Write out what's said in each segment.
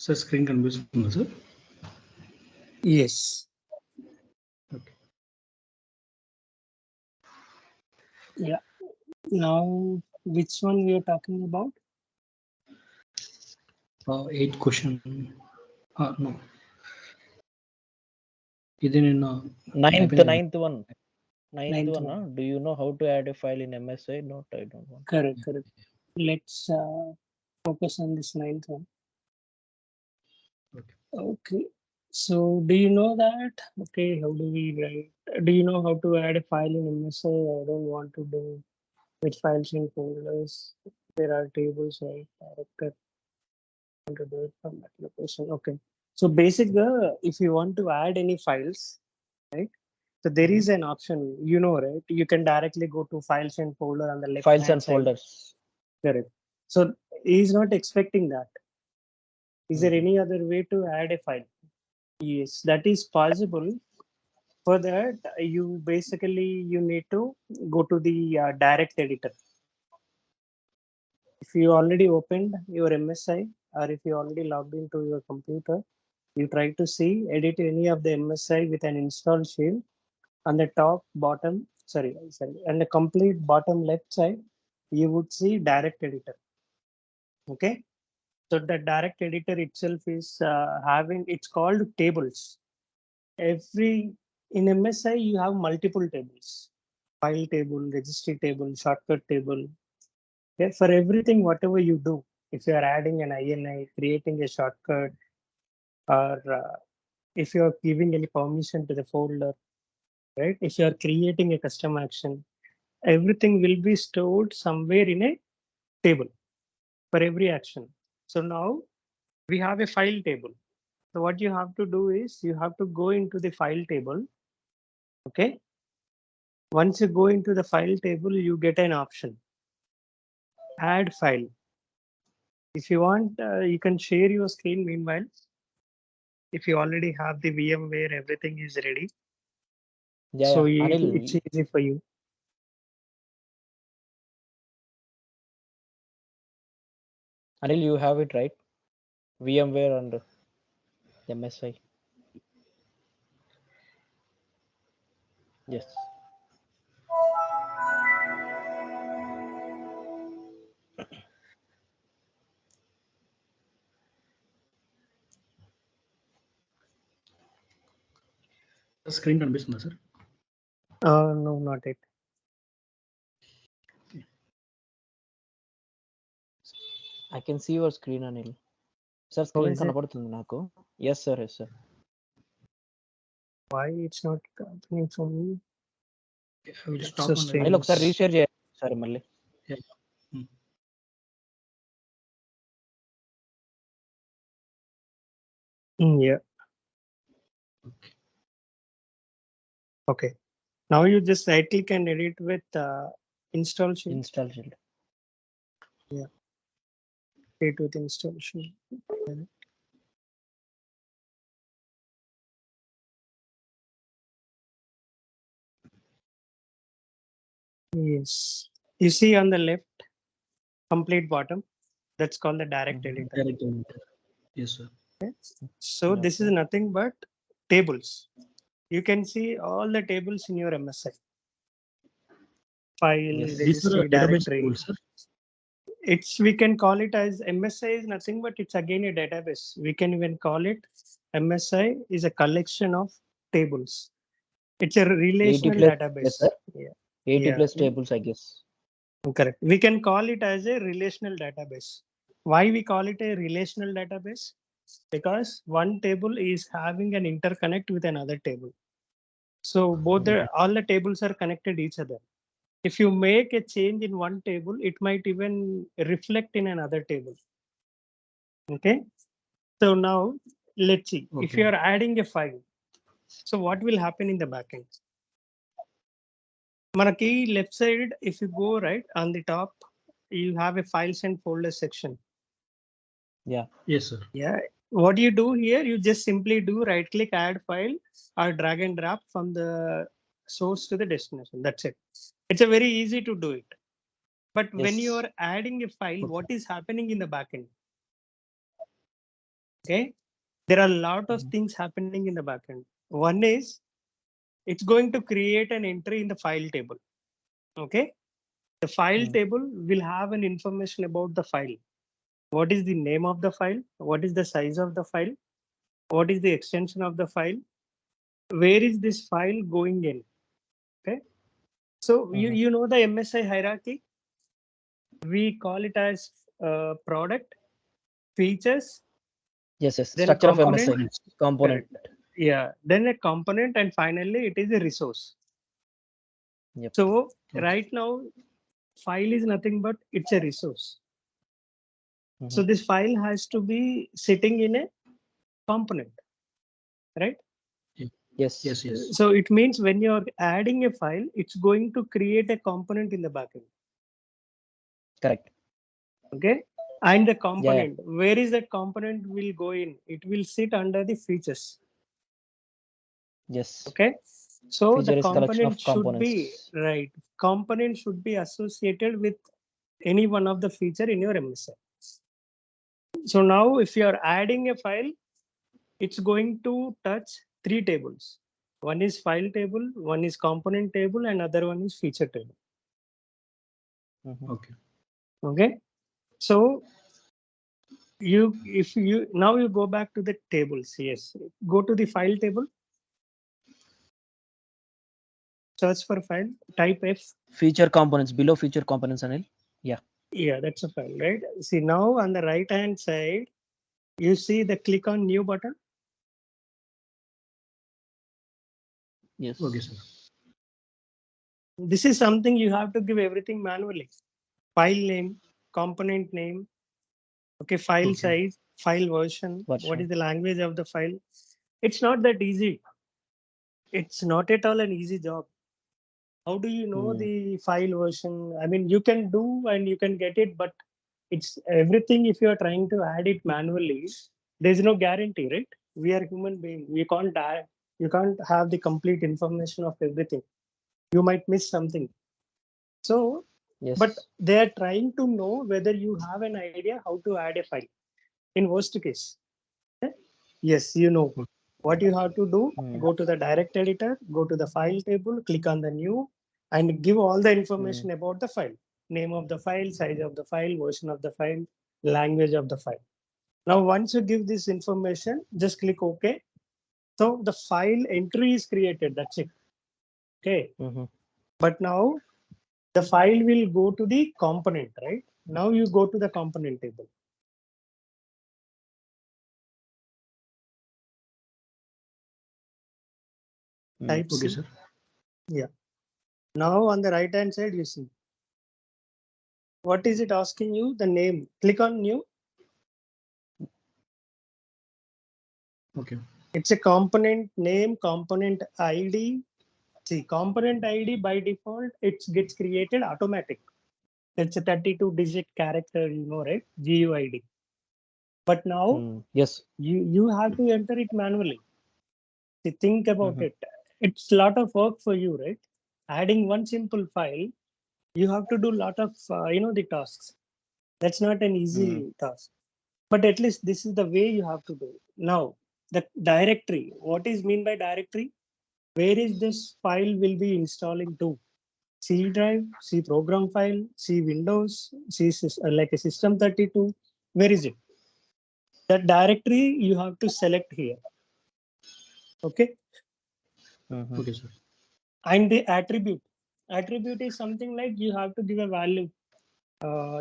Sir, screen కనిపిస్తుందా sir? Yes. Okay. Yeah. Now, which one we are talking about? 8 question. No. ఇది నిన్న ninth one. Ninth Huh? one. Do you know how to add a file in MSI? No, I don't want. Correct. Let's focus on this ninth one. Okay. So, do you know that? Okay, how do we write? Do you know how to add a file in MSI? I don't want to do with files in folders. There are tables, right? Director. I want to do it from that location. Okay. So, basic, if you want to add any files, right? So there is an option, you know, right? You can directly go to files and folder on the left. Files and folders. Correct. So he is not expecting that. Is there any other way to add a file? Yes, that is possible. For that, you need to go to the direct editor. If you already opened your MSI or if you already logged into your computer, you try to see edit any of the MSI with an install shield. On the top bottom, and the complete bottom left side, you would see direct editor. Okay, so the direct editor itself is it's called tables. In MSI you have multiple tables: file table, registry table, shortcut table. Okay, for everything, whatever you do, if you are adding an INI, creating a shortcut, or if you are giving any permission to the folder, right? If you are creating a custom action, everything will be stored somewhere in a table for every action. So now we have a file table. So what you have to do is you have to go into the file table. Okay. Once you go into the file table, you get an option, add file. If you want, you can share your screen meanwhile. If you already have the VMware, everything is ready. Yeah, so yeah. it's easy for you. Anil, you have it right? VMware and MSI. Yes. Screen కనిపిస్తుందా sir? No, not it. I can see your screen, Anil. Sir, screen కనపడుతుంది నాకు. Yes, sir. Yes, sir. Why it's not happening for me? I will stop on Anil, ఒకసారి reshare చేయాలి సరే మళ్ళీ. Yeah. Okay. Now you just right click and edit with Installshield. Installshield. Yeah. Create with Installshield. Yes. You see on the left, complete bottom, that's called the direct editor. Direct editor. Yes, sir. Okay. So this is nothing but tables. You can see all the tables in your MSI. File, registry, directory. We can call it as MSI is nothing but it's again a database. We can even call it MSI is a collection of tables. It's a relational database. Yeah. 80 plus tables, I guess. Correct. We can call it as a relational database. Why we call it a relational database? Because one table is having an interconnect with another table. So all the tables are connected each other. If you make a change in one table, it might even reflect in another table. Okay. So now let's see. Okay. If you are adding a file, so what will happen in the backend? Manaki left side, if you go right on the top, you have a files and folders section. Yeah. Yes, sir. Yeah. What do you do here? You just simply do right click, add file, or drag and drop from the source to the destination. That's it. It's a very easy to do it. But when you are adding a file, what is happening in the backend? Okay. There are a lot of things happening in the backend. One is it's going to create an entry in the file table. Okay. The file table will have an information about the file. What is the name of the file? What is the size of the file? What is the extension of the file? Where is this file going in? Okay. So you know the MSI hierarchy? We call it as product, features. Yes, yes. Then Structure of component. MSI component. Yeah. Then a component, and finally it is a resource. Yep. So right now, file is nothing but it's a resource. So this file has to be sitting in a component, right? Yes. Yes, yes. So it means when you're adding a file, it's going to create a component in the backend. Correct. Okay. And the component, where is that component will go in? It will sit under the features. Yes. Okay. So Feature the is collection component of should be components. right. Component should be associated with any one of the feature in your MSI. So now if you are adding a file, it's going to touch three tables. One is file table, one is component table, and other one is feature table. Okay. Okay. So if you now you go back to the tables. Yes. Go to the file table. Search for file. Type F. Feature components, below feature components, Anil. Yeah. Yeah, that's a file, right? See, now on the right hand side, you see the click on new button. Yes. Okay, sir. This is something you have to give everything manually. File name, component name, okay, file size, file version, what is the language of the file. It's not that easy. It's not at all an easy job. How do you know the file version? I mean, you can do and you can get it, but it's everything. If you are trying to add it manually, there's no guarantee, right? We are human beings. We can't add, you can't have the complete information of everything. You might miss something. So, but they are trying to know whether you have an idea how to add a file. In worst case, yes, you know what you have to do. Go to the direct editor, go to the file table, click on the new, and give all the information about the file. Name of the file, size of the file, version of the file, language of the file. Now, once you give this information, just click OK. So the file entry is created. That's it. Okay. But now the file will go to the component, right? Now you go to the component table. Type Okay, C. sir. Yeah. Now on the right hand side, you see. What is it asking you? The name. Click on new. Okay. It's a component name, component ID. See, component ID by default, it gets created automatic. It's a 32-digit character, you know, right? GUID. But now, yes, you have to enter it manually. See, think about it. It's a lot of work for you, right? Adding one simple file, you have to do a lot of, the tasks. That's not an easy task. But at least this is the way you have to do it. Now, the directory. What is mean by directory? Where is this file will be installing to? C drive, C program file, C Windows, like a system 32. Where is it? That directory you have to select here. Okay. Okay, sir. And the attribute. Attribute is something like you have to give a value.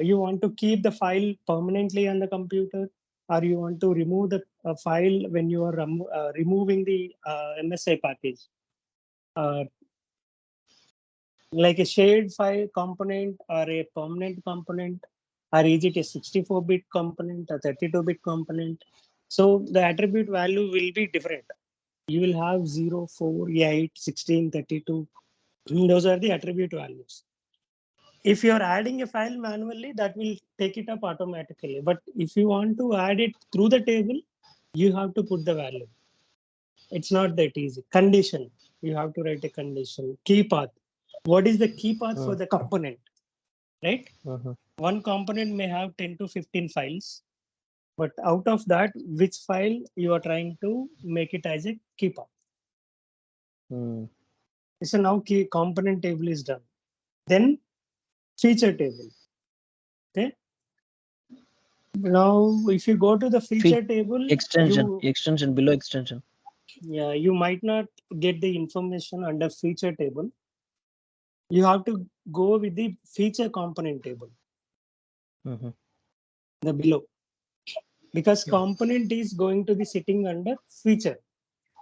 You want to keep the file permanently on the computer, or you want to remove the file when you are removing the MSI package. Like a shared file component or a permanent component, or is it a 64-bit component or 32-bit component? So the attribute value will be different. You will have 0, 4, 8, 16, 32. Those are the attribute values. If you are adding a file manually, that will take it up automatically. But if you want to add it through the table, you have to put the value. It's not that easy. Condition. You have to write a condition. Key path. What is the key path for the component? Right? One component may have 10 to 15 files. But out of that, which file you are trying to make it as a keeper? So now key component table is done. Then feature table. Okay. Now, if you go to the feature table, extension below extension. Yeah, you might not get the information under feature table. You have to go with the feature component table. The below, because component is going to be sitting under feature.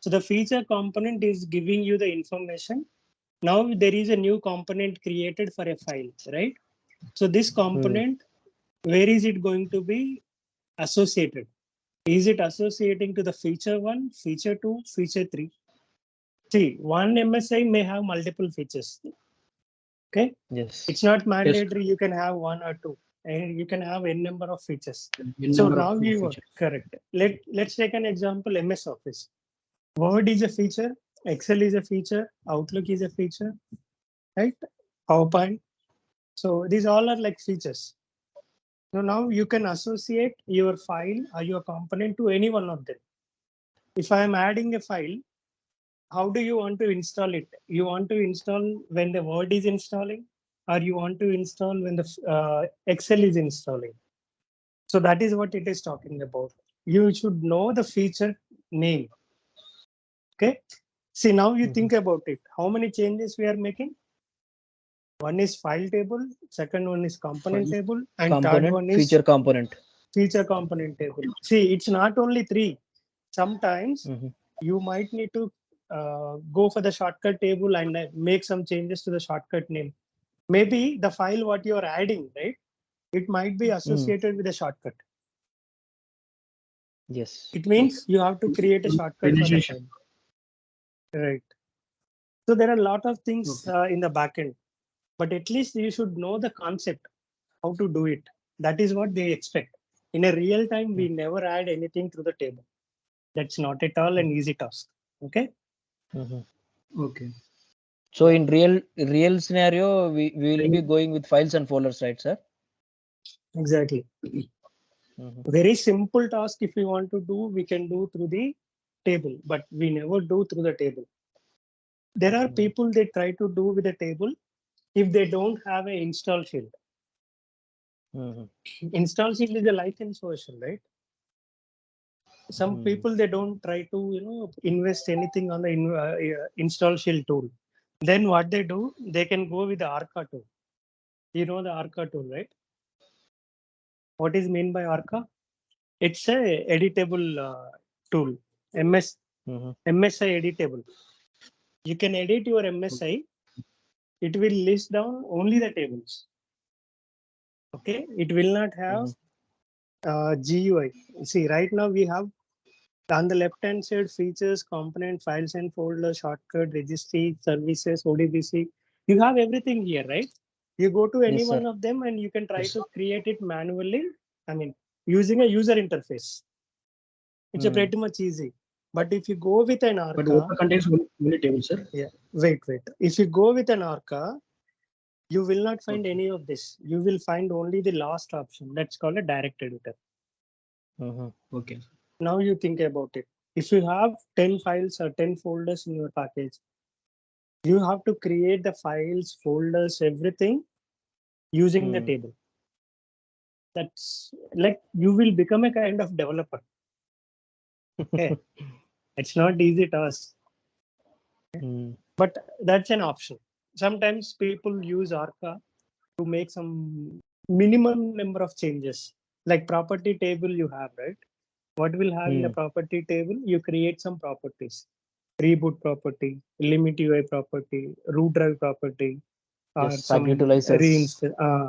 So the feature component is giving you the information. Now there is a new component created for a file, right? So this component, where is it going to be associated? Is it associating to the feature 1, feature 2, feature 3? See, one MSI may have multiple features. Okay. Yes. It's not mandatory. You can have 1 or 2, and you can have n number of features. So now you correct. Let's take an example. MS Office. Word is a feature. Excel is a feature. Outlook is a feature. Right. PowerPoint. So these all are like features. So now you can associate your file or your component to any one of them. If I am adding a file, how do you want to install it? You want to install when the Word is installing, or you want to install when the Excel is installing? So that is what it is talking about. You should know the feature name. Okay. See, now you think about it. How many changes we are making? One is file table, second one is component table, and third one is feature component. Feature component table. See, it's not only 3. Sometimes you might need to go for the shortcut table and make some changes to the shortcut name. Maybe the file what you are adding, right? It might be associated with a shortcut. Yes. It means you have to create a shortcut for the file. Right. So there are a lot of things in the backend, but at least you should know the concept, how to do it. That is what they expect. In a real time, we never add anything to the table. That's not at all an easy task. Okay. Okay. So in real scenario, we will be going with files and folders, right, sir? Exactly. Very simple task. If we want to do, we can do through the table, but we never do through the table. There are people they try to do with the table if they don't have an install shield. Install shield is a license version, right? Some people they don't try to invest anything on the install shield tool. Then what they do, they can go with the Arca tool. You know the Arca tool, right? What is mean by Arca? It's a editable tool. MSI editable. You can edit your MSI. It will list down only the tables. Okay, it will not have GUI. See, right now we have on the left-hand side features, component, files and folders, shortcut, registry, services, ODBC. You have everything here, right? You go to any one of them and you can try to create it manually. I mean, using a user interface. It's a pretty much easy. But if you go with an Arca, but Arca contains only tables, sir. Yeah, wait. If you go with an Arca, you will not find any of this. You will find only the last option. That's called a direct editor. Okay. Now you think about it. If you have 10 files or 10 folders in your package, you have to create the files, folders, everything using the table. That's like you will become a kind of developer. Okay. It's not easy task. But that's an option. Sometimes people use Arca to make some minimum number of changes. Like property table you have, right? What will have in the property table? You create some properties. Reboot property, limit UI property, root drive property, or some agree to license.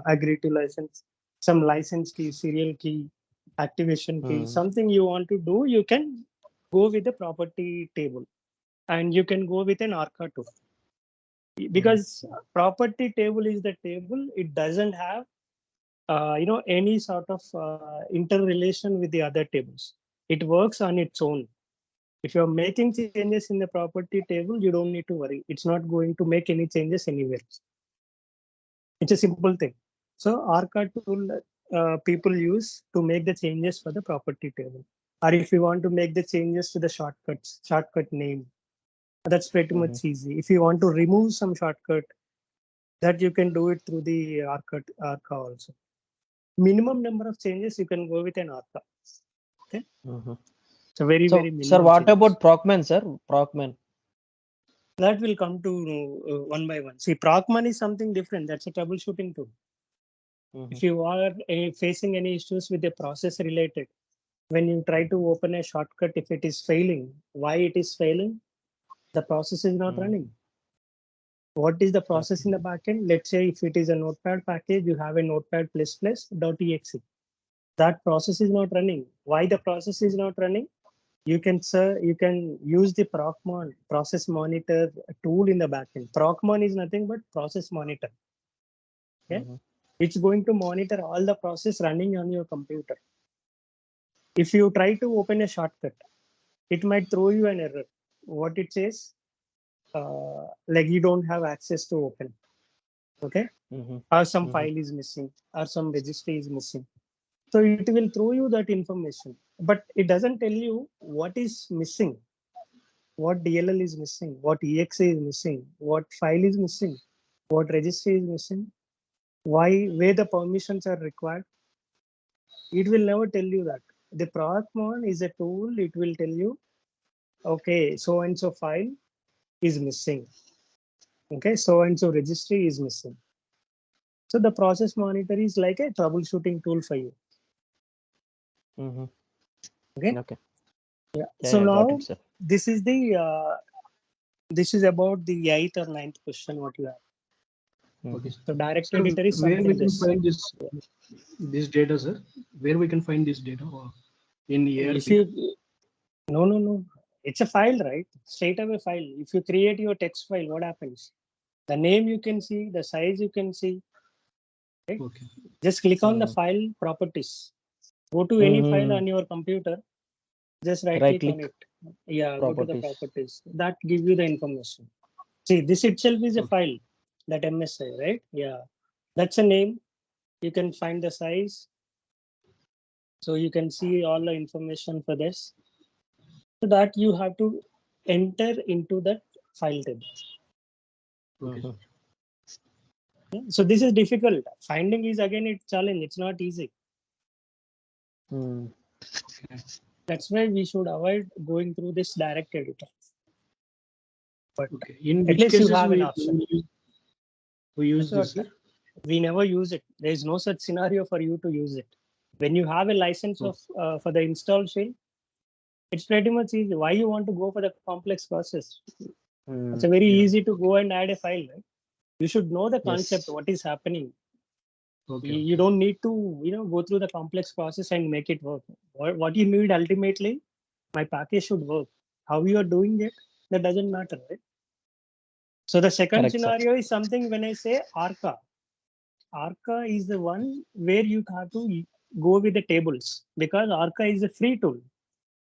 Agree to license, some license key, serial key, activation key, something you want to do, you can go with the property table, and you can go with an Arca too. Because property table is the table, it doesn't have any sort of interrelation with the other tables. It works on its own. If you're making changes in the property table, you don't need to worry. It's not going to make any changes anywhere. It's a simple thing. So Arca tool people use to make the changes for the property table. Or if you want to make the changes to the shortcut name, that's pretty much easy. If you want to remove some shortcut, that you can do it through the Arca also. Minimum number of changes you can go with an Arca. Okay. So very minimum. Sir, what changes. about Procman, sir? Procman. That will come to one by one. See, Procman is something different. That's a troubleshooting tool. If you are facing any issues with the process related, when you try to open a shortcut, if it is failing, why it is failing? The process is not running. What is the process in the backend? Let's say if it is a notepad package, you have a notepad++.exe. That process is not running. Why the process is not running? You can use the Procman process monitor tool in the backend. Procman is nothing but process monitor. Okay, it's going to monitor all the process running on your computer. If you try to open a shortcut, it might throw you an error. What it says, like you don't have access to open. Okay, or some file is missing, or some registry is missing. So it will throw you that information, but it doesn't tell you what is missing, what DLL is missing, what EXE is missing, what file is missing, what registry is missing, where the permissions are required. It will never tell you that. The Procman is a tool. It will tell you, okay, so and so file is missing. Okay, so and so registry is missing. So the process monitor is like a troubleshooting tool for you. Okay. Yeah. So now this is the this is about the 8th or 9th question what you have. Okay. So direct editor is something. Where we can find this data, sir? Where we can find this data in ERP? If you no, it's a file, right? Straight away file. If you create your text file, what happens? The name you can see, the size you can see. Right? Okay. Just click on the file properties. Go to any file on your computer. Just right click on it. Yeah, properties. Go to the properties. That gives you the information. See, this itself is a file, that MSI, right? Yeah, that's a name. You can find the size. So you can see all the information for this. So that you have to enter into that file table. Okay. So this is difficult. Finding is again a challenge. It's not easy. That's why we should avoid going through this direct editor. But in at least you have an option. We use this. We never use it. There is no such scenario for you to use it. When you have a license of for the Installshield, it's pretty much easy. Why you want to go for the complex process? It's a very easy to go and add a file. Right? You should know the concept, what is happening. You don't need to go through the complex process and make it work. What you need ultimately, my package should work. How you are doing it, that doesn't matter, right? So the second scenario is something when I say Arca. Arca is the one where you have to go with the tables, because Arca is a free tool.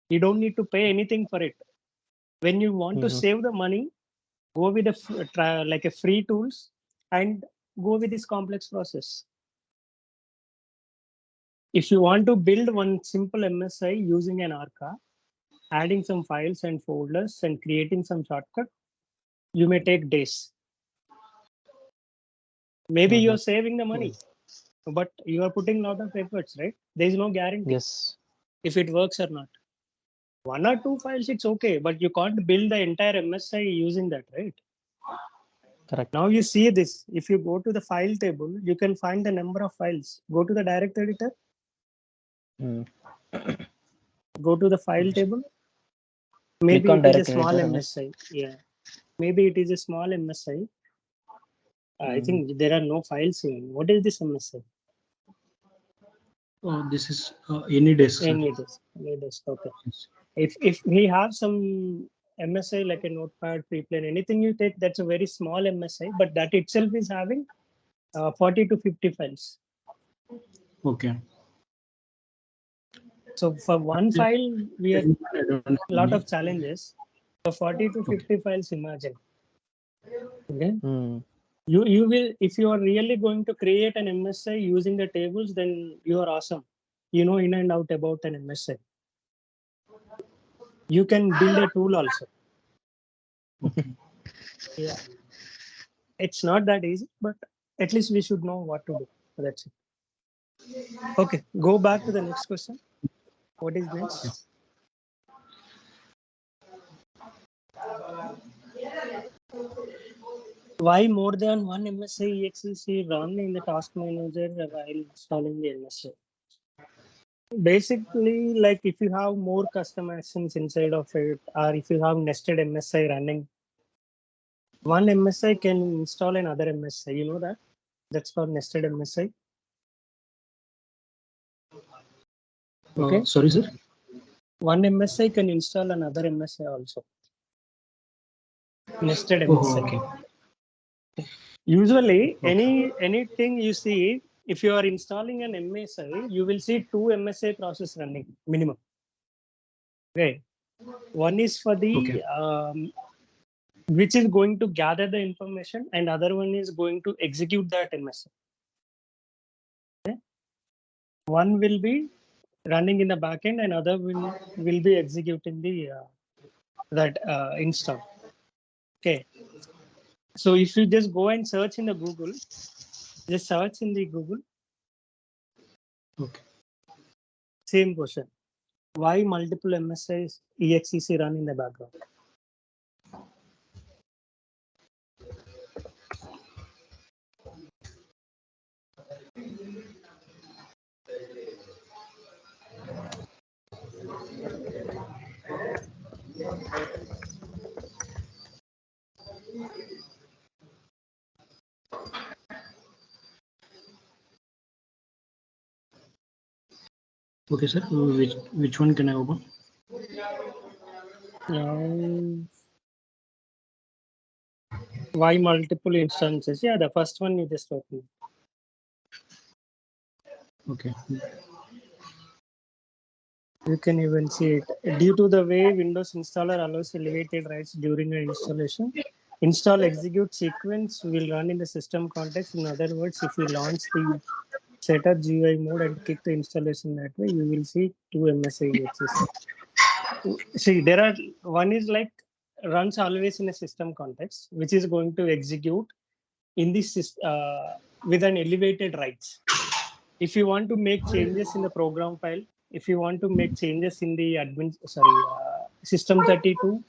You don't need to pay anything for it. When you want to save the money, go with a free tools and go with this complex process. If you want to build one simple MSI using an Arca, adding some files and folders and creating some shortcut, you may take days. Maybe you're saving the money, but you are putting a lot of efforts, right? There is no guarantee if it works or not. 1 or 2 files, it's okay, but you can't build the entire MSI using that, right? Correct. Now you see this. If you go to the file table, you can find the number of files. Go to the direct editor. Go to the file table. Maybe it is a small MSI. Yeah. Maybe it is a small MSI. I think there are no files here. What is this MSI? Oh, this is AnyDesk. AnyDesk. Okay. If we have some MSI like a notepad, preplane, anything you take, that's a very small MSI, but that itself is having 40 to 50 files. Okay. So for one file, we have a lot of challenges. For 40 to 50 files, imagine. Okay. You will, if you are really going to create an MSI using the tables, then you are awesome. You know in and out about an MSI. You can build a tool also. Yeah, it's not that easy, but at least we should know what to do. That's it. Okay, go back to the next question. What is next? Why more than one MSI EXEC run in the task manager while installing the MSI? Basically, like if you have more custom actions inside of it, or if you have nested MSI running, one MSI can install another MSI. You know that? That's called nested MSI. Okay. Sorry, sir. One MSI can install another MSI also. Nested Oh, MSI. okay. Usually, Okay. anything you see, if you are installing an MSI, you will see two MSI process running minimum. Okay. One is for the which is going to gather the information, and other one is going to execute that MSI. Okay. One will be running in the backend, and other will be executing the that install. Okay. So if you just go and search in the Google, just search in the Google. Okay. Same question. Why multiple MSIs EXEC run in the background? Okay, sir. Which one can I open? Why multiple instances? Yeah, the first one you just opened. Okay. You can even see it. Due to the way Windows installer allows elevated writes during an installation, install execute sequence will run in the system context. In other words, if you launch the setup GUI mode and kick the installation that way, you will see two MSI EXEC. See, there are one is like runs always in a system context, which is going to execute in this with an elevated writes. If you want to make changes in the program file, if you want to make changes in the system32,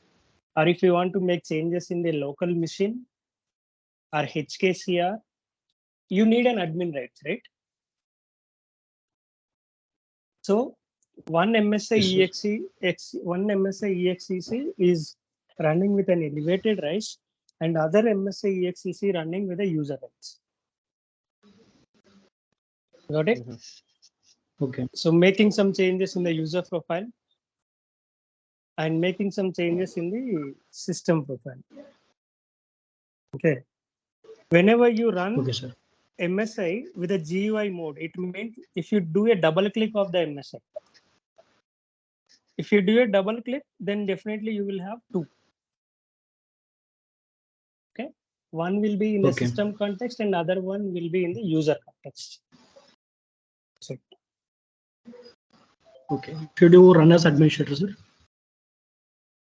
or if you want to make changes in the local machine or HKCR, you need an admin rights, right? So one MSI EXEC is running with an elevated rights, and other MSI EXEC running with a user rights. Got it? Okay. So making some changes in the user profile and making some changes in the system profile. Okay. Whenever you run MSI with a GUI mode, it means if you do a double click of the MSI, if you do a double click, then definitely you will have two. Okay. One will be in the system context and other one will be in the user context. So, okay. Should you run as administrator, sir?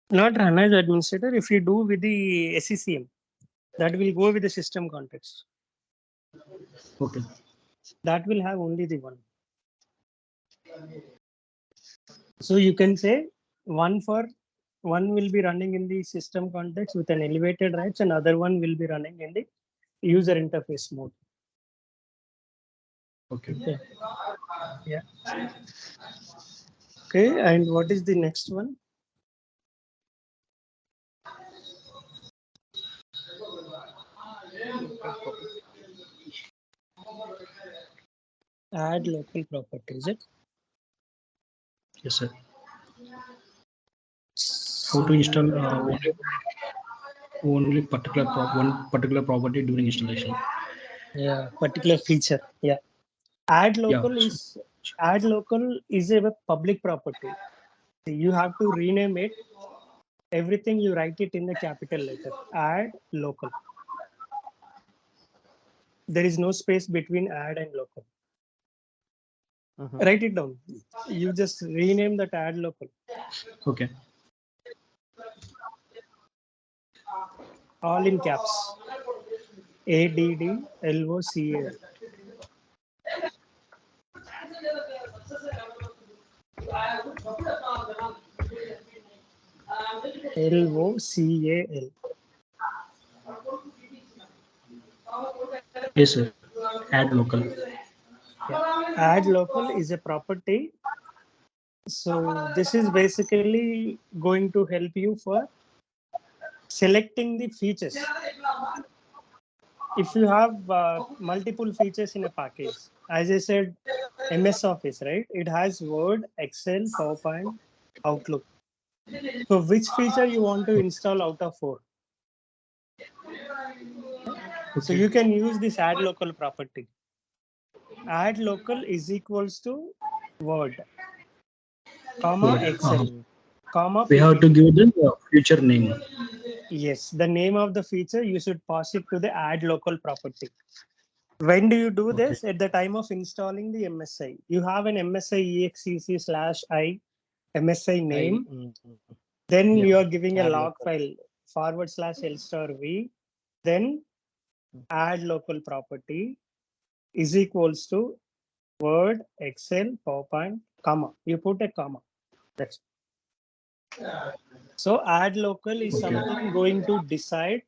Not run as administrator. If you do with the SCCM, that will go with the system context. Okay. That will have only the one. So you can say one will be running in the system context with an elevated rights, and other one will be running in the user interface mode. Okay. Yeah. Okay. And what is the next one? Add local property, is it? Yes, sir. How to install only one particular property during installation? Yeah, particular feature. Yeah. Add local is a public property. You have to rename it. Everything you write it in the capital letter. Add local. there is no space between add and local. Mhm. Write it down. You just rename that add local. Okay. All in caps. ADDLOCAL. LOCAL. Yes, sir. Add local. Yeah. Add local is a property. So this is basically going to help you for selecting the features. If you have multiple features in a package, as I said, MS Office, right? It has Word, Excel, PowerPoint, Outlook. So which feature you want to install out of 4? So you can use this add local property. Add local is equals to Word, comma Word. Excel, comma We have to PPT. give the future name. Yes, the name of the feature, you should pass it to the add local property. When do you do Okay. this? At the time of installing the MSI. You have an MSI execc/I MSI name. Then Yeah. you are giving a Add log local. file /L*V. Then add local property is equals to Word, Excel, PowerPoint, comma. You put a comma. That's so add local is Okay. something going to decide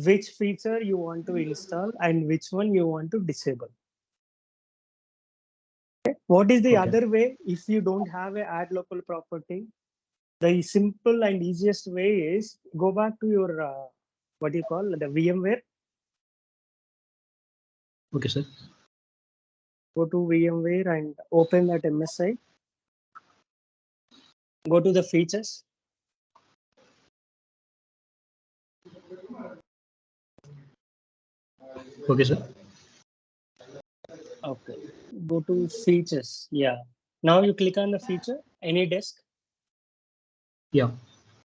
which feature you want to install and which one you want to disable. Okay. What is the Okay. other way if you don't have a add local property? The simple and easiest way is go back to your what do you call the VMware. Okay, sir. Go to VMware and open that MSI. Go to the features. Okay, sir. Okay. Go to features. Yeah. Now you click on the feature, any desk. Yeah.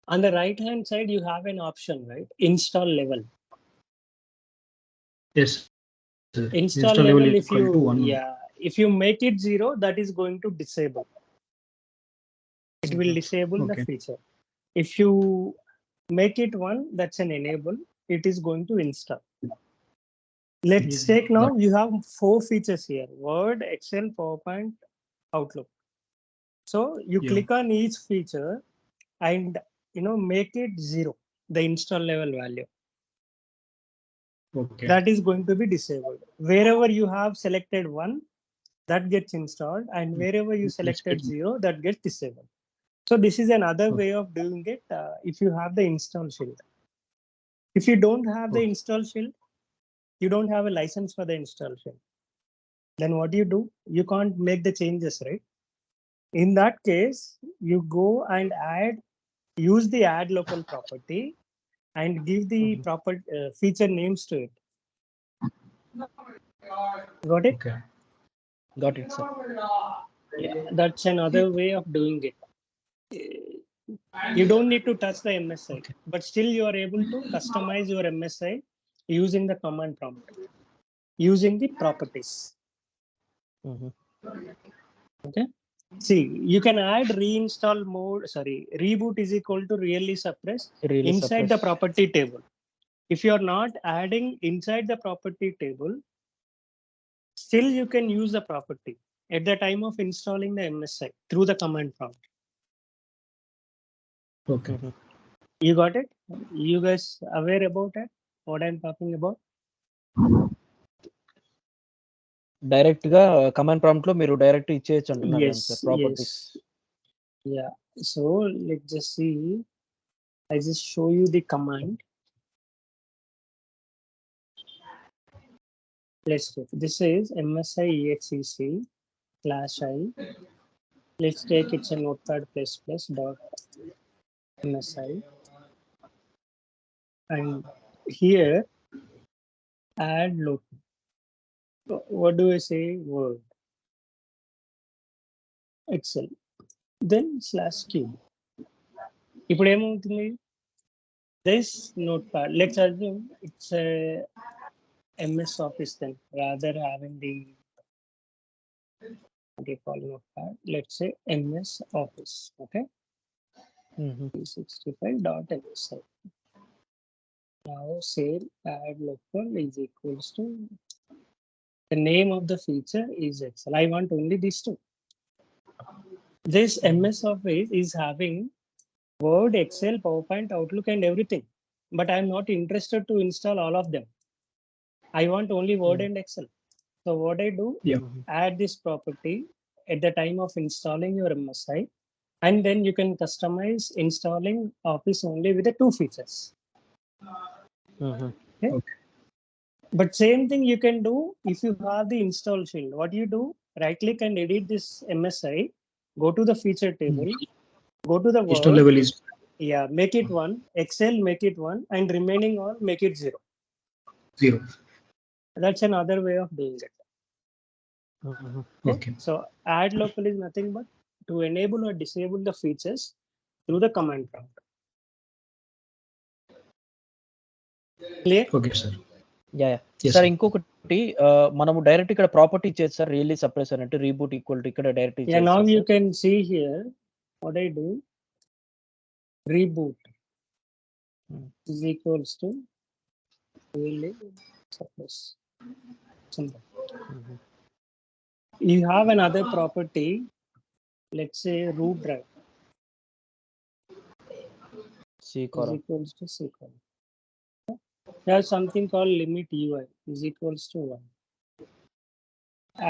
On the right hand side, you have an option, right? Install level. Yes, sir. Install level level, equal to 1. if you make it 0, that is going to disable. It will disable the Okay. feature. If you make it 1, that's an enable. It is going to install. Let's take now, you have 4 features here: Word, Excel, PowerPoint, Outlook. So you Yeah. click on each feature and make it 0, the install level value. Okay. That is going to be disabled. Wherever you have selected 1, that gets installed, and wherever you selected 0, that gets disabled. So this is another way of doing it if you have the install shield. If you don't have the install shield, you don't have a license for the install shield. Then what do? You can't make the changes, right? In that case, you go and use the add local property and give the proper feature names to it. Got it? Okay. Got it, sir. Yeah, that's another way of doing it. You don't need to touch the MSI, but still you are able to customize your MSI using the command prompt, using the properties. Okay. See, you can add reinstall mode. Reboot is equal to really suppress inside the property table. If you are not adding inside the property table, still you can use the property at the time of installing the MSI through the command prompt. Okay. You got it? You guys aware about it? What I'm talking about? Direct గా command prompt లో మీరు direct ఇచ్చేయచ్చు అంటున్నారు కదా sir Yes. Properties. Yeah. So let's just see. I just show you the command. Let's go. This is MSI execc/I. Let's take it's a notepad ++ .msi. And here add local. What do I say? Word. Excel. Then /q. ఇప్పుడు ఏమవుతుంది? This notepad, let's assume it's a MS Office then, rather having the column of that. Let's say MS Office. Okay. 365.msi. Now save add local is equals to the name of the feature is Excel. I want only these two. This MS Office is having Word, Excel, PowerPoint, Outlook, and everything. But I'm not interested to install all of them. I want only Word and Excel. So what I do, add this property at the time of installing your MSI, and then you can customize installing Office only with the two features. Okay? But same thing you can do if you have the install shield. What you do, right click and edit this MSI, go to the feature table, go to the Word. Install level is make it 1, Excel make it 1, and remaining all make it 0. 0. That's another way of doing it. Okay. So add local is nothing but to enable or disable the features through the command prompt. Clear? Okay, sir. Yeah. Yes, sir sir. ఇంకొకటి మనము direct ఇక్కడ property ఇచ్చేది sir really suppressor అంటే reboot equal to ఇక్కడ direct Yeah, now you can see here what I do. Reboot is equals to really suppress. Simple. You have another property, let's say root drive C is column. equals to C column. There's something called limit UI is equals to 1.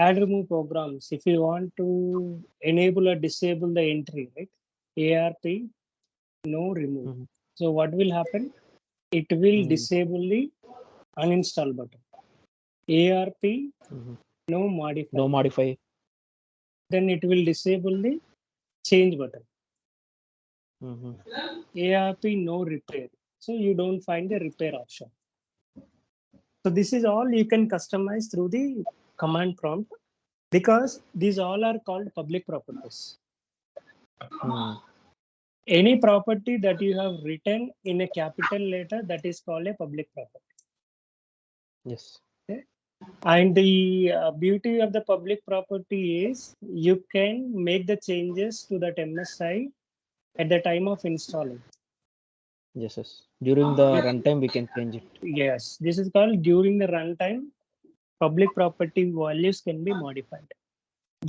Add remove programs. If you want to enable or disable the entry, right? ARP, no remove. So what will happen? It will disable the uninstall button. ARP, no modify. No modify. Then it will disable the change button. ARP, no repair. So you don't find the repair option. So this is all you can customize through the command prompt because these all are called public properties. Any property that you have written in a capital letter, that is called a public property. Yes. Okay? And the beauty of the public property is you can make the changes to that MSI at the time of installing. Yes. During the runtime, we can change it. Yes, this is called during the runtime. Public property values can be modified.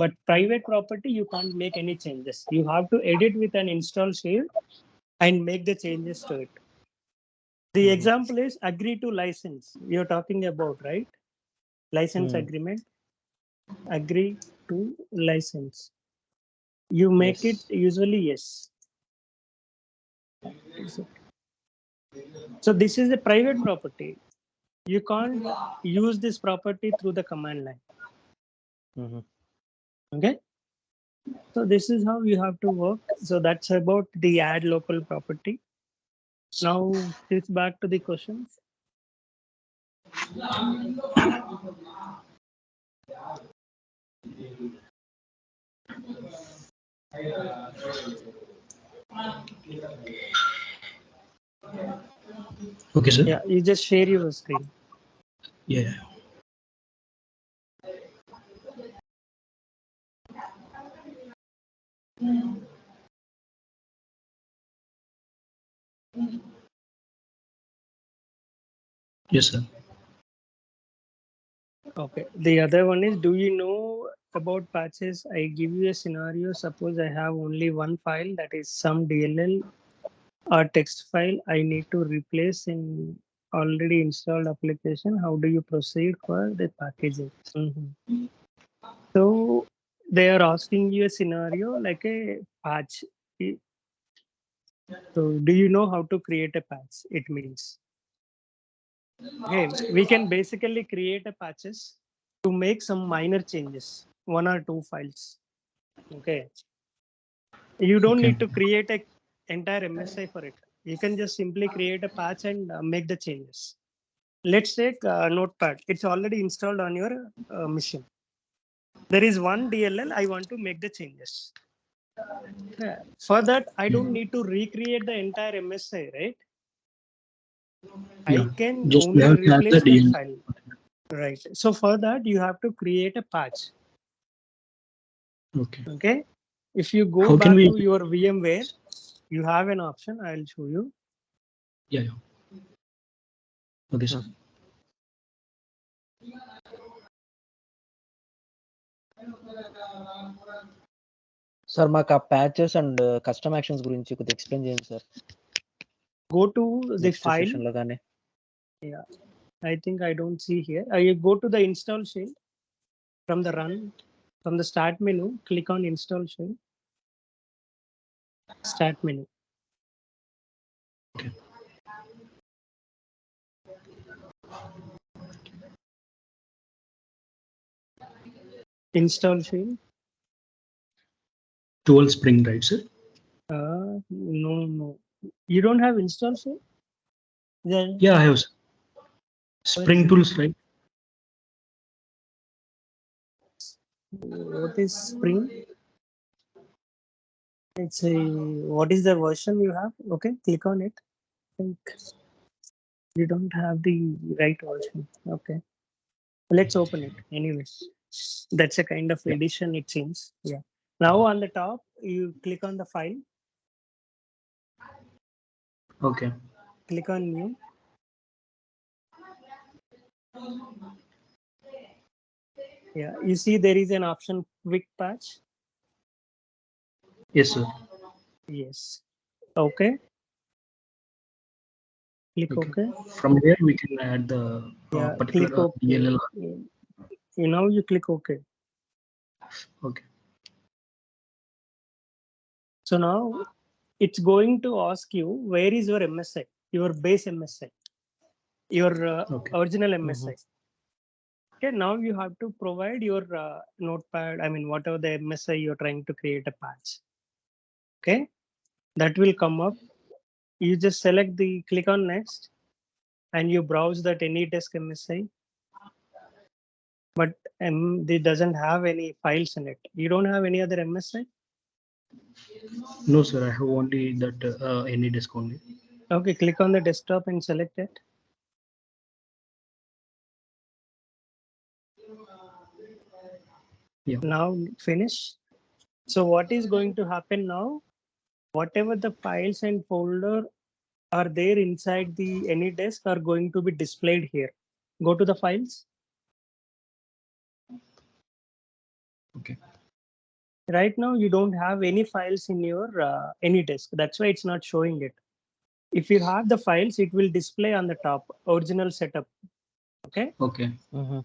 But private property, you can't make any changes. You have to edit with an install shield and make the changes to it. The example is agree to license. You're talking about, right? License agreement. Agree to license. You make it usually yes. So this is a private property. You can't use this property through the command line. Okay. So this is how you have to work. So that's about the add local property. Now it's back to the questions. Okay, sir. Yeah, you just share your screen. Yeah. Yes, sir. Okay. The other one is, do you know about patches? I give you a scenario. Suppose I have only one file, that is some DLL or text file I need to replace in already installed application. How do you proceed for the packaging? So they are asking you a scenario like a patch. So do you know how to create a patch? It means, okay, we can basically create a patches to make some minor changes, 1 or 2 files. Okay. You don't need to create a entire MSI for it. You can just simply create a patch and make the changes. Let's take Notepad. It's already installed on your machine. There is one DLL. I want to make the changes. For that, I don't need to recreate the entire MSI, right? I can just only replace the file. Right. So for that, you have to create a patch. Okay. Okay. If you go How can back we? to your VMware, you have an option. I'll show you. Yeah. Okay, sir. Sir మాకు ఆ patches and custom actions గురించి కొద్దిగా explain చేయండి sir. Go to the next file. Session లో గానీ. Yeah, I think I don't see here. You go to the install shield from the run, from the start menu, click on install shield. Start menu. Okay. Install shield. 12 Spring, right, sir? No. You don't have install shield? Then Yeah, I have, sir. Spring tools, right? what is Spring? It's a, what is the version you have? Okay, click on it. I think you don't have the right version. Okay, let's open it anyways. That's a kind of Yeah. edition, it seems. Yeah. Now on the top, you click on the file, Okay. click on new. Yeah, you see there is an option quick patch. Yes, sir. Yes. Okay. Click Okay. OK. From here we can add the Yeah, particular click OK. DLL. Now you click OK. Okay. So now it's going to ask you, where is your MSI, your base MSI, your Okay. original MSI. Okay, now you have to provide your notepad, I mean, whatever the MSI you're trying to create a patch. Okay, that will come up. You just select the, click on next, and you browse that AnyDesk MSI. But it doesn't have any files in it. You don't have any other MSI? No, sir. I have only that AnyDesk only. Okay, click on the desktop and select it. Yeah. Now finish. So what is going to happen now? Whatever the files and folder are there inside the AnyDesk are going to be displayed here. Go to the files. Okay. Right now you don't have any files in your AnyDesk. That's why it's not showing it. If you have the files, it will display on the top, original setup. Okay. Okay.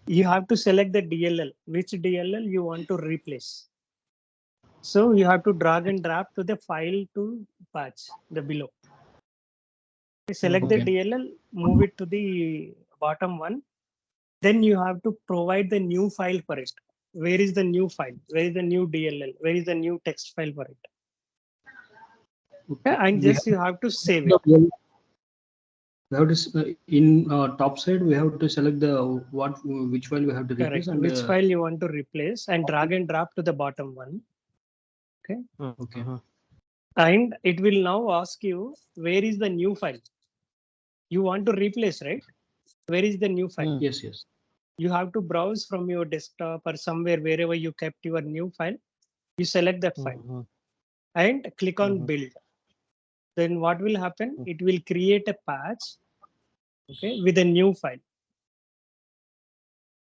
You have to select the DLL, which DLL you want to replace. So you have to drag and drop to the file to patch the below. Select the DLL, move it to the bottom one. Then you have to provide the new file for it. Where is the new file? Where is the new DLL? Where is the new text file for it? Okay. And just you have to save it. We have to in top side we have to select the which file we have to replace. Correct. And which file you want to replace, and drag and drop to the bottom one. Okay. Okay. And it will now ask you, where is the new file you want to replace, right? Where is the new file? Yes. You have to browse from your desktop or somewhere, wherever you kept your new file. You select that file and click on build. Then what will happen? It will create a patch, okay, with a new file.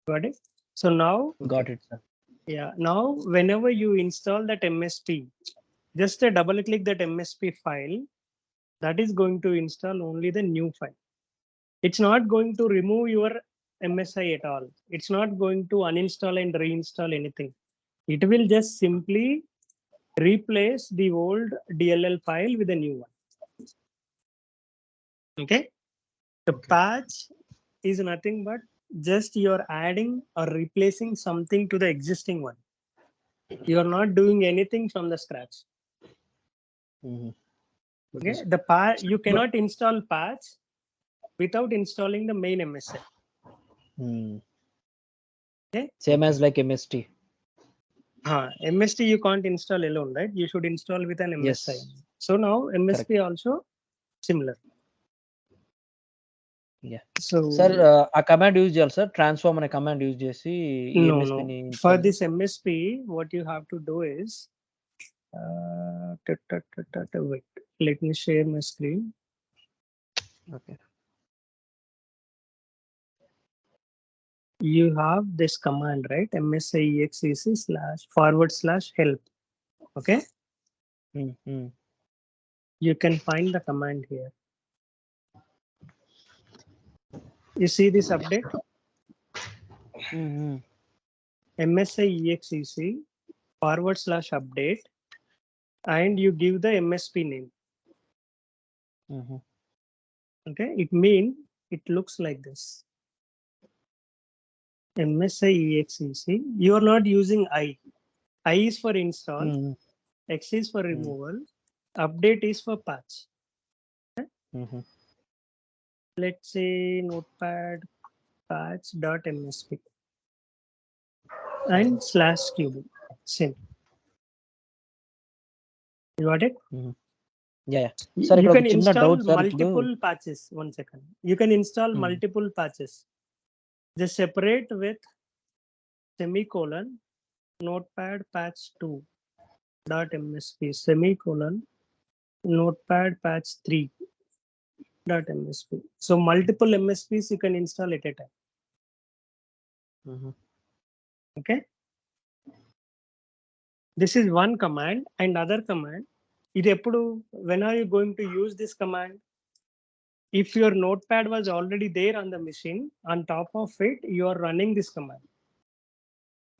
Got it? So now, Got it, sir. yeah, now whenever you install that MSP, just a double click that MSP file. That is going to install only the new file. It's not going to remove your MSI at all. It's not going to uninstall and reinstall anything. It will just simply replace the old DLL file with a new one. Okay. The patch is nothing but just you're adding or replacing something to the existing one. You're not doing anything from the scratch. Okay. You cannot install patch without installing the main MSI. Okay. Same as like MST. MST you can't install alone, right? You should install with an MSI. Yes. So now MSP also similar. Yeah. So Sir, ఆ command use చేయాలి sir. Transform అనే command use చేసి ఈ no, MSP ని for install this MSP what you have to do is wait, let me share my screen. Okay. You have this command, right? msixcc//help. Okay, you can find the command here. You see this update? msixcc/update, and you give the MSP name. Okay, it means it looks like this. msixcc. You are not using I is for install, X is for removal, update is for patch. Okay? Let's say notepad patch.msp and /qb. Same. You got it? Yeah. Sir, You ఇక్కడ can ఒక చిన్న install doubt sir. ఇప్పుడు multiple patches. 1 second. You can install multiple patches. Just separate with semicolon notepad patch 2 dot msp semicolon notepad patch 3 dot msp. So multiple MSPs you can install at a time. Okay. This is one command, and other command. When are you going to use this command? If your notepad was already there on the machine, on top of it, you are running this command.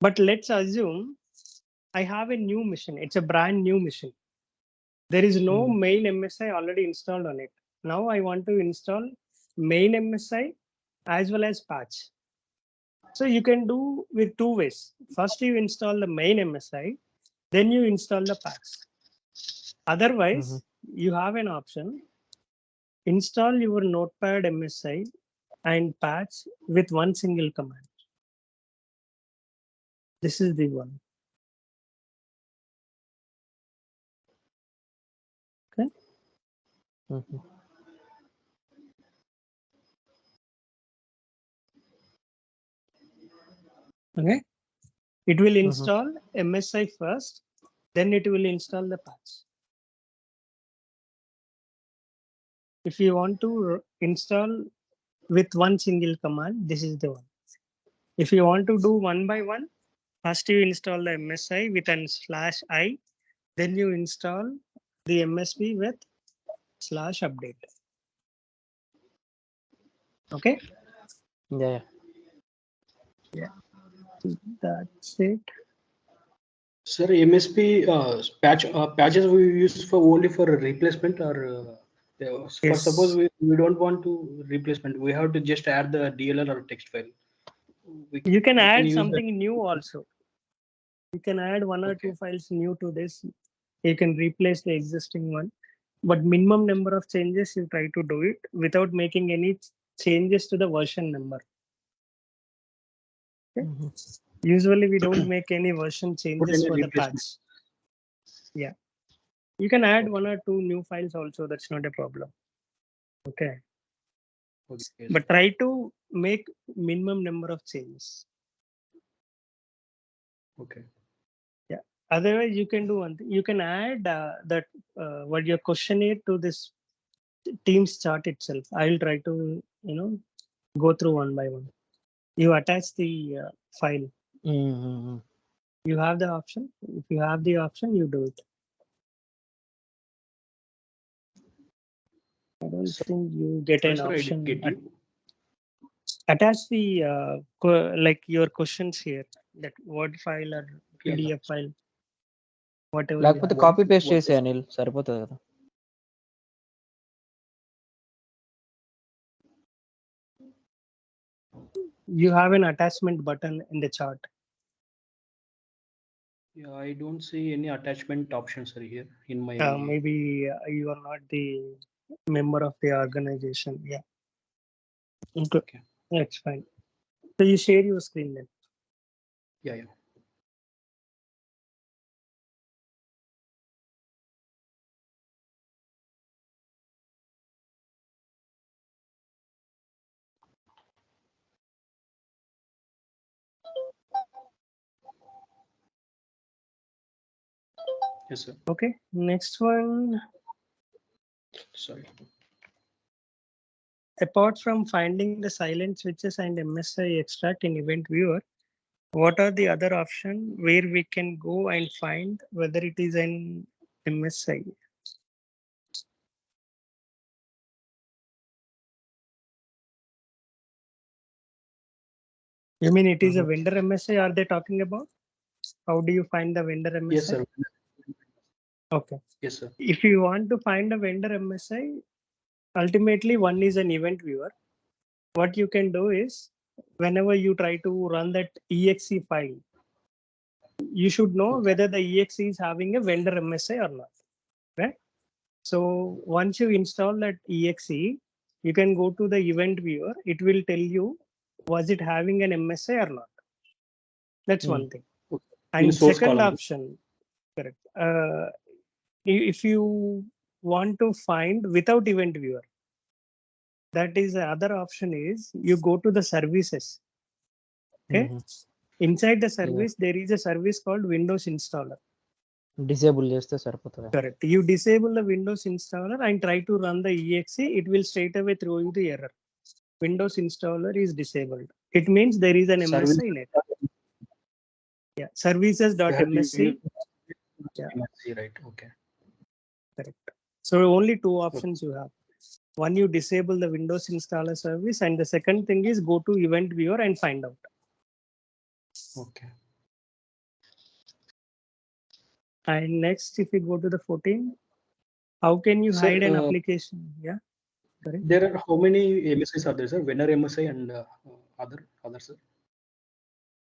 But let's assume I have a new machine. It's a brand new machine. There is no main MSI already installed on it. Now I want to install main MSI as well as patch. So you can do with two ways. First, you install the main MSI, then you install the patch. Otherwise, you have an option. Install your notepad MSI and patch with one single command. This is the one. Okay. Okay. It will install MSI first, then it will install the patch. If you want to install with one single command, this is the one. If you want to do one by one, first you install the MSI with an /I, then you install the MSP with /update. Okay. Yeah. That's it. Sir, MSP patches we use for only for a replacement, or for Yes. suppose we don't want to replacement, we have to just add the DLL or text file. You can we add use something new also. You can add one or two files new to this. You can replace the existing one, but minimum number of changes you try to do it without making any changes to the version number. Okay? Usually we don't make any version changes any for the patch. Yeah, you can add one or two new files also. That's not a problem. Okay. But try to make minimum number of changes. Okay. Yeah. Otherwise, you can do one thing. You can add that what your questionnaire to this Teams chart itself. I'll try to go through one by one. You attach the file. You have the option. If you have the option, you do it. I don't think you get an option. Attach the like your questions here, that Word file or PDF file, whatever. లేకపోతే copy paste చేసే అనిల్ సరిపోతుంది కదా. You have an attachment button in the chart. Yeah, I don't see any attachment options here in my. Maybe you are not the member of the organization. Yeah. Okay. That's fine. So you share your screen then. Yeah. Yes, sir. Okay, next one. Sorry. Apart from finding the silent switches and MSI extract in event viewer, what are the other options where we can go and find whether it is an MSI? You mean it is a vendor MSI? Are they talking about? How do you find the vendor MSI? Yes, sir. Okay. Yes, sir. If you want to find a vendor MSI, ultimately one is an event viewer. What you can do is whenever you try to run that exe file, you should know Okay. whether the exe is having a vendor MSI or not, right? So once you install that exe, you can go to the event viewer. It will tell you, was it having an MSI or not? That's one thing. Okay. And In source second column. option, correct. If you want to find without event viewer, that is the other option is you go to the services. Okay. Inside the service, there is a service called Windows Installer. Disable చేస్తే సరిపోతుంది. Correct. You disable the Windows Installer and try to run the exe. It will straight away throw you the error. Windows Installer is disabled. It means there is an MSI in it. Yeah. Services.msc. Yeah. MSC, right. Okay. Correct. So only two options you have. One, you disable the Windows Installer service, and the second thing is go to event viewer and find out. Okay. And next, if you go to the 14, how can you hide an application? Yeah. Correct. There are how many MSIs are there, sir? Vendor MSI and others, sir?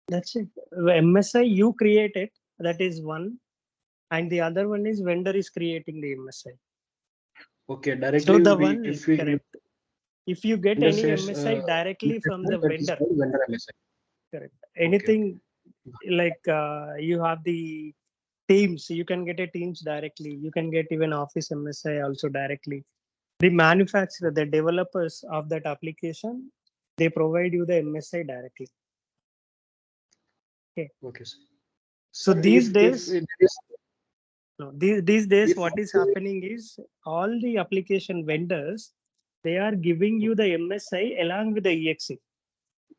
That's it. MSI you create it. That is one, and the other one is vendor is creating the MSI. Okay, directly. So the one correct. If you get any MSI directly from the vendor, vendor MSI. Correct. Anything like you have the Teams, you can get a Teams directly. You can get even Office MSI also directly. The manufacturer, the developers of that application, they provide you the MSI directly. Okay. Okay, sir. So Sir, these days, these days, if what is happening is all the application vendors, they are giving you the MSI along with the EXE.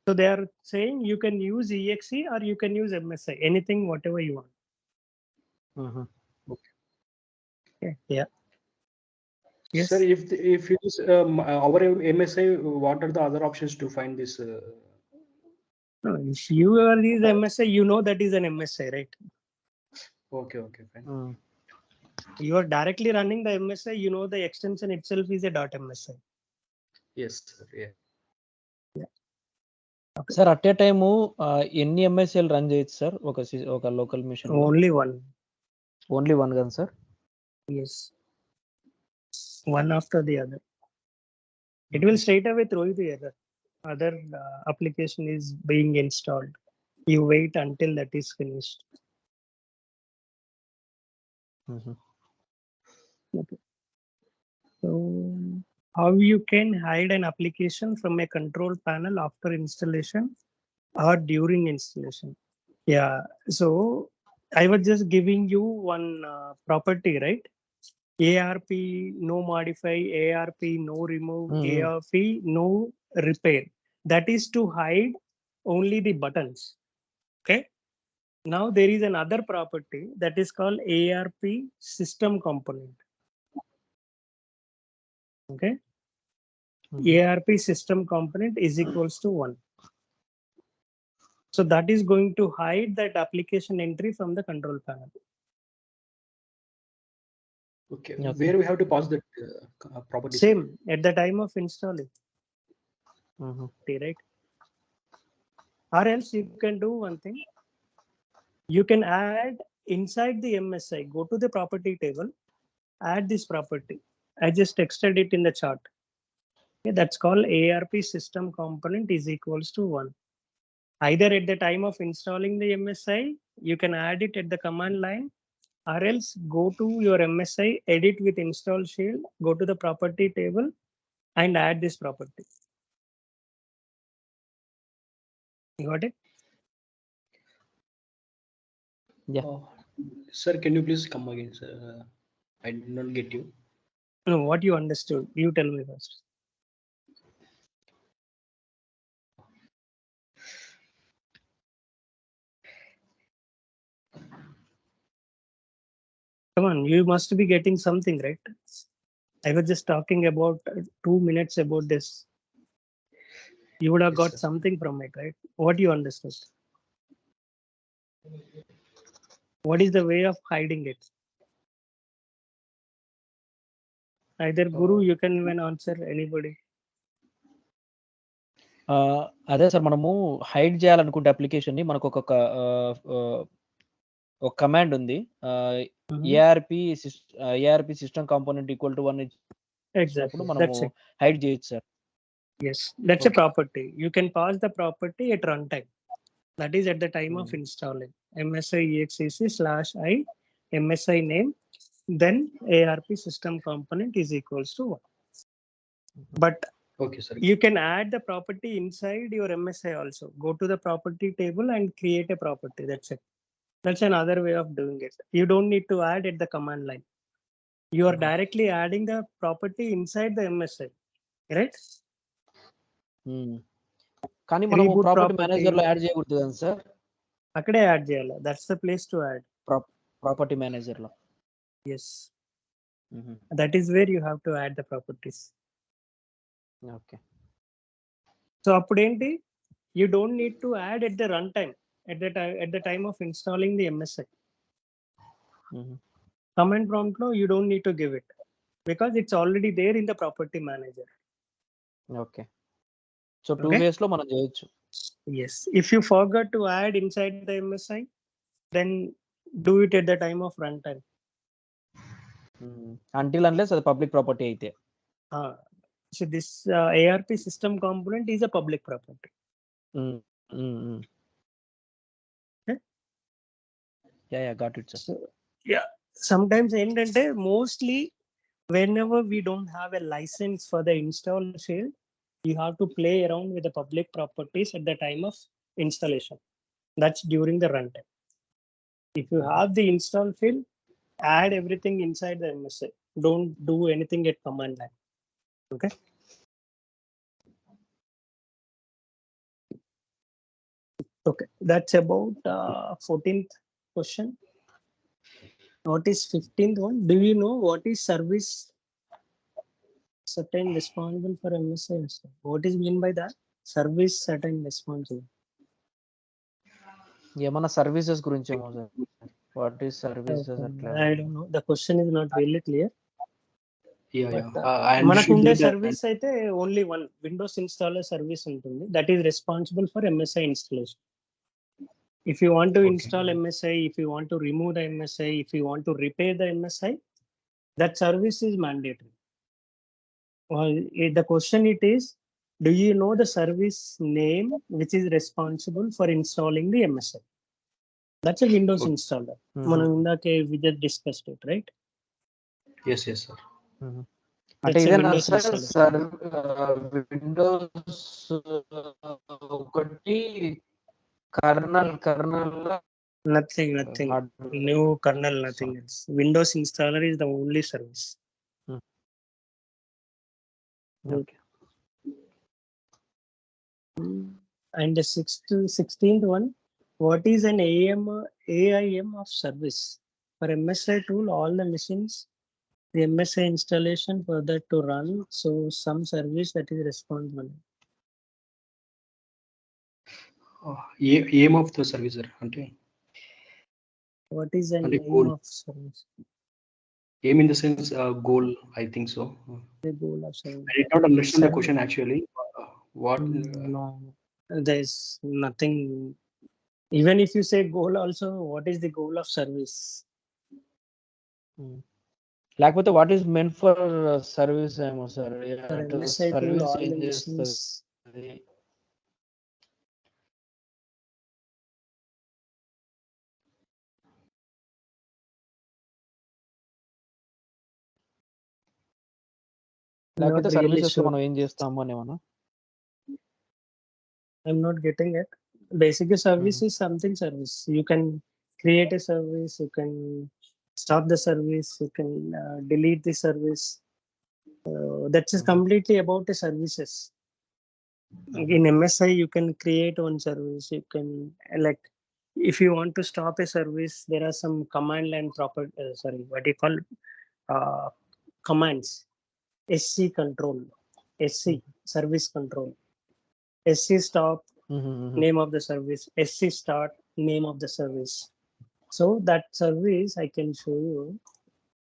So they are saying you can use EXE or you can use MSI, anything, whatever you want. Okay. Yeah. Yes. Sir, if it is our MSI, what are the other options to find this? No, if you are this MSI, you know that is an MSI, right? Okay, fine. You are directly running the MSI, you know the extension itself is a .msi. Yes, sir. Yeah. Okay. Sir, at a time ఎన్ని MSL run చేయొచ్చు sir ఒక local machine? Only one. Only one gun, sir? Yes. One after the other. It will straight away throw you the error. Other application is being installed. You wait until that is finished. Okay. So how you can hide an application from a control panel after installation or during installation? Yeah. So I was just giving you one property, right? ARP no modify, ARP no remove, ARP no repair. That is to hide only the buttons. Okay. Now there is another property that is called ARP system component. Okay. ARP system component is equals to 1. So that is going to hide that application entry from the control panel. Okay. Where we have to pass that property? Same at the time of installing. Right. Or else you can do one thing. You can add inside the MSI, go to the property table, add this property. I just texted it in the chart. Okay, that's called ARP system component is equals to 1. Either at the time of installing the MSI, you can add it at the command line, or else go to your MSI, edit with Installshield, go to the property table and add this property. You got it? Yeah. Sir, can you please come again, sir? I did not get you. No, what you understood, you tell me first. Come on, you must be getting something, right? I was just talking about 2 minutes about this. You would have Yes, got sir. something from it, right? What you understood? What is the way of hiding it? Either Guru, you can even answer, anybody. అదే sir, మనము hide చేయాలనుకుంటే application ని మనకు ఒక command ఉంది, ARP system component equal to 1 ఇచ్చినప్పుడు Exactly. మనము That's it. Hide చేయొచ్చు sir. Yes, that's a Okay. property. You can pass the property at runtime. That is at the time of installing msi exec/i msi name, then ARP system component is equals to 1. But Okay, sir. you can add the property inside your MSI also. Go to the property table and create a property. That's it. That's another way of doing it. You don't need to add at the command line. You are directly adding the property inside the MSI, right? కానీ మనము Reboot property property. Manager లో add చేయకూడదు కదా sir? అక్కడే add చేయాలి. That's the place to add. Property manager లో. Yes. That is where you have to add the properties. Okay. So appudendi, you don't need to add at the runtime, at the time of installing the MSI. Command prompt lo you don't need to give it because it's already there in the property manager. Okay. So two ways lo మనం చేయొచ్చు. Yes. If you forgot to add inside the MSI, then do it at the time of runtime. Until unless అది public property అయితే. So this ARP system component is a public property. Okay? Yeah, got it, sir. So, yeah, sometimes ఏంటంటే mostly whenever we don't have a license for the install shield, you have to play around with the public properties at the time of installation. That's during the runtime. If you have the install field, add everything inside the MSI. Don't do anything at command line. Okay. Okay, that's about 14th question. What is 15th one? Do you know what is service certain responsible for MSI? What is mean by that? Service certain responsible. ఏమన్నా services గురించి ఏమో sir. What is services అట్లా? I don't know. The question is not really clear. Yeah. మనకు ఉండే service అయితే only one Windows installer service ఉంటుంది. That is responsible for MSI installation. If you want to install MSI, if you want to remove the MSI, if you want to repair the MSI, that service is mandatory. Well, the question it is, do you know the service name which is responsible for installing the MSI? That's a Windows installer. మనం ఇందాకే we just discussed it, right? Yes, sir. అంటే ఇదేనా sir Windows ఒకటి colonel nothing new kernel, nothing else. Windows installer is the only service. Okay. And the 16th one, what is an AIM of service? For MSI tool, all the machines, the MSI installation for that to run, so some service that is responsible. Aim of the service, sir. What is an aim goal of service? Aim in the sense goal, I think so. The goal of service. I did not understand the question actually. What? No, there's nothing. Even if you say goal also, what is the goal of service? లేకపోతే what is meant for service ఏమో sir. MSI tool, all the machines. లేకపోతే services లో మనం ఏం చేస్తాము అనేమన్నా. I'm not getting it. Basically, service is something service. You can create a service, you can stop the service, you can delete the service. That's completely about the services. In MSI, you can create one service. You can like, if you want to stop a service, there are some command line what do you call commands. SC control, SC service control, SC stop, name of the service, SC start, name of the service. So that service I can show you.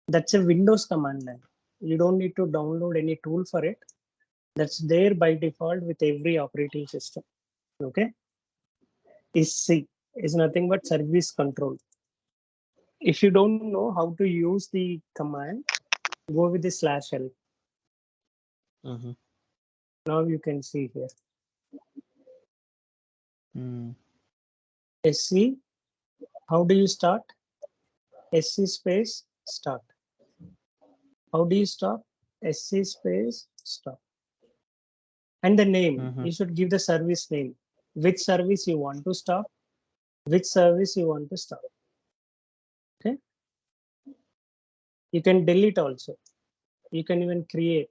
That's a Windows command line. You don't need to download any tool for it. That's there by default with every operating system. Okay. SC is nothing but service control. If you don't know how to use the command, go with the /l. Now you can see here. SC, how do you start? SC space start. How do you stop? SC space stop. And the name, you should give the service name. Which service you want to stop, which service you want to stop. Okay. You can delete also. You can even create.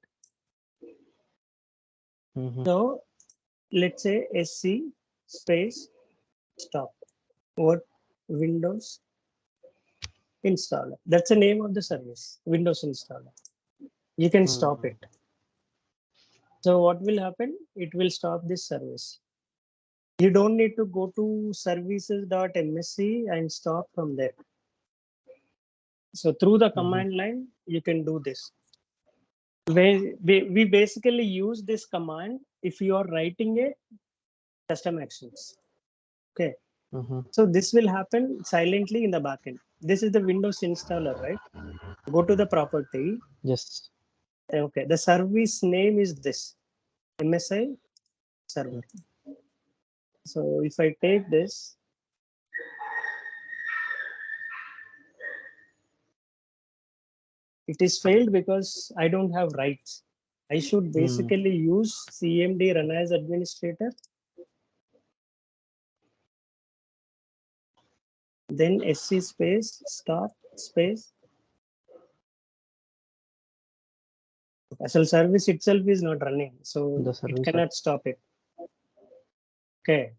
So let's say SC space stop. What? Windows installer. That's the name of the service. Windows installer. You can stop it. So what will happen? It will stop this service. You don't need to go to services.msc and stop from there. So through the command line, you can do this. We basically use this command if you are writing a custom actions. Okay. So this will happen silently in the backend. This is the Windows installer, right? Go to the property. Yes. Okay. The service name is this MSI server. So if I take this, it is failed because I don't have rights. I should basically use CMD run as administrator. Then SC space start space. So service itself is not running, so it cannot stop it. Okay.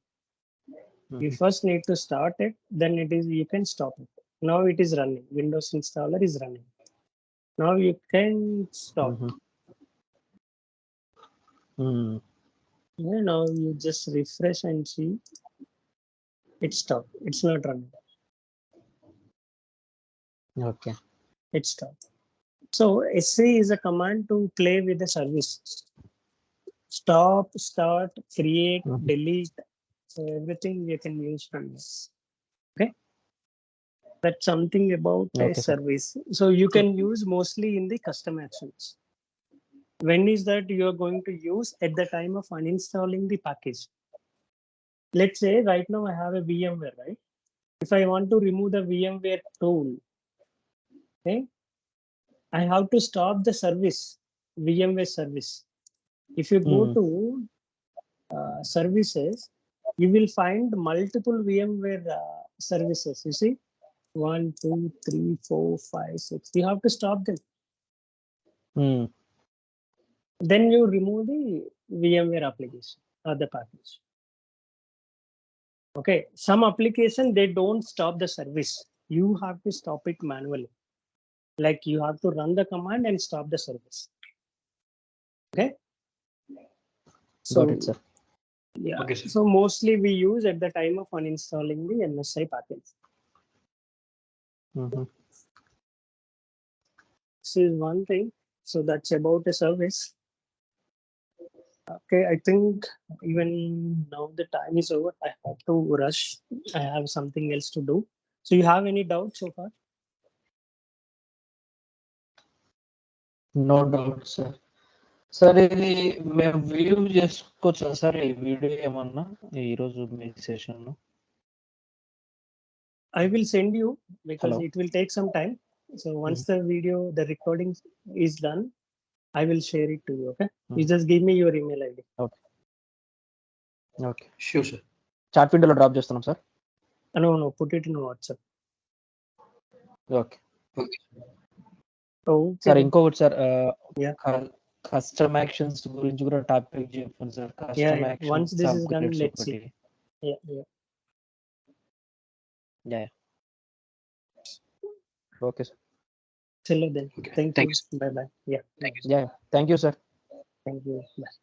You first need to start it, then you can stop it. Now it is running. Windows installer is running. Now you can stop. Now you just refresh and see. It stopped. It's not running. Okay. It stopped. So SC is a command to play with the service. Stop, start, create, delete. So everything you can use from this. Okay. That's something about a service. So you can use mostly in the custom actions. When is that you are going to use? At the time of uninstalling the package. Let's say right now I have a VMware, right? If I want to remove the VMware tool, okay, I have to stop the service, VMware service. If you go to services, you will find multiple VMware services. You see, 1, 2, 3, 4, 5, 6. You have to stop them. Then you remove the VMware application or the package. Okay, some application, they don't stop the service. You have to stop it manually. Like you have to run the command and stop the service. Okay. So, got it, sir. Yeah. Okay, sir. So mostly we use at the time of uninstalling the MSI package. This is one thing. So that's about a service. Okay, I think even now the time is over. I have to rush. I have something else to do. So you have any doubts so far? No doubt, sir. Sir ఇది మేము view చేసుకోవచ్చా sir ఈ video ఏమన్నా ఈరోజు మీ session? I will send you because Hello. it will take some time. So once the video, the recording is done, I will share it to you. Okay. You just give me your email ID. Okay. Okay. Sure, sir. Chat విండోలో drop చేస్తున్నాం sir. No, put it in WhatsApp. Okay Okay. Sir then. ఇంకొకటి sir Yeah. Custom actions గురించి కూడా topic చెప్పండి sir. Custom Yeah. Action Once this is done, subgrades let's ఒకటి. see. Yeah. Yeah okay sir. Chalo then. Okay. Thank Thank you. Bye bye. Yeah. Yeah thank you sir. Thank you. Bye.